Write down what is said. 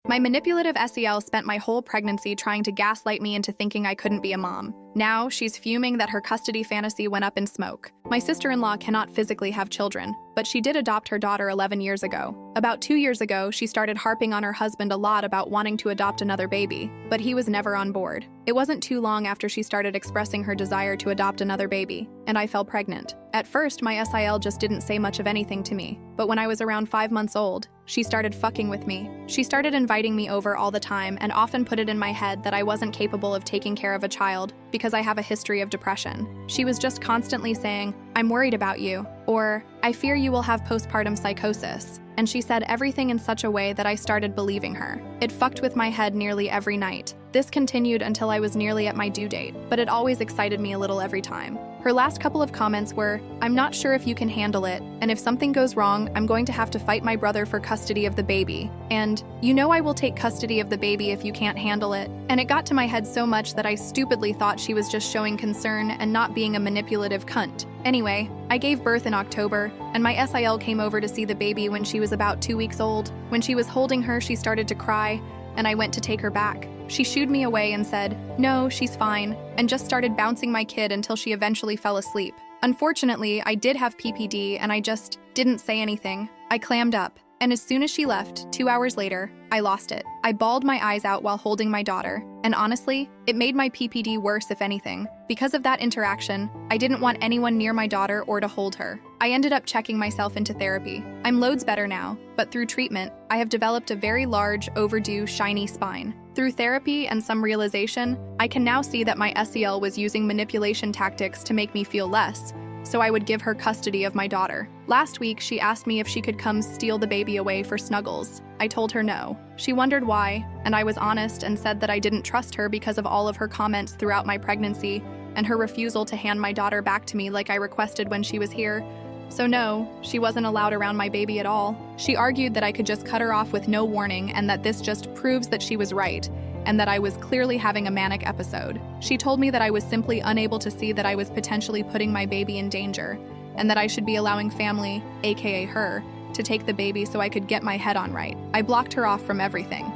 My manipulative SEL spent my whole pregnancy trying to gaslight me into thinking I couldn't be a mom. Now, she's fuming that her custody fantasy went up in smoke. My sister-in-law cannot physically have children, but she did adopt her daughter 11 years ago. About 2 years ago, she started harping on her husband a lot about wanting to adopt another baby, but he was never on board. It wasn't too long after she started expressing her desire to adopt another baby, and I fell pregnant. At first, my SIL just didn't say much of anything to me, but when I was around 5 months old, she started fucking with me. She started inviting me over all the time and often put it in my head that I wasn't capable of taking care of a child because I have a history of depression. She was just constantly saying, "I'm worried about you," or "I fear you will have postpartum psychosis." And she said everything in such a way that I started believing her. It fucked with my head nearly every night. This continued until I was nearly at my due date, but it always excited me a little every time. Her last couple of comments were, "I'm not sure if you can handle it, and if something goes wrong, I'm going to have to fight my brother for custody of the baby," and "You know I will take custody of the baby if you can't handle it." And it got to my head so much that I stupidly thought she was just showing concern and not being a manipulative cunt. Anyway, I gave birth in October, and my SIL came over to see the baby when she was about 2 weeks old. When she was holding her, she started to cry, and I went to take her back. She shooed me away and said, "No, she's fine," and just started bouncing my kid until she eventually fell asleep. Unfortunately, I did have PPD and I just didn't say anything. I clammed up, and as soon as she left, 2 hours later, I lost it. I bawled my eyes out while holding my daughter, and honestly, it made my PPD worse if anything. Because of that interaction, I didn't want anyone near my daughter or to hold her. I ended up checking myself into therapy. I'm loads better now, but through treatment, I have developed a very large, overdue, shiny spine. Through therapy and some realization, I can now see that my SEL was using manipulation tactics to make me feel less, so I would give her custody of my daughter. Last week, she asked me if she could come steal the baby away for snuggles. I told her no. She wondered why, and I was honest and said that I didn't trust her because of all of her comments throughout my pregnancy and her refusal to hand my daughter back to me like I requested when she was here. So no, she wasn't allowed around my baby at all. She argued that I could just cut her off with no warning and that this just proves that she was right, and that I was clearly having a manic episode. She told me that I was simply unable to see that I was potentially putting my baby in danger, and that I should be allowing family, aka her, to take the baby so I could get my head on right. I blocked her off from everything.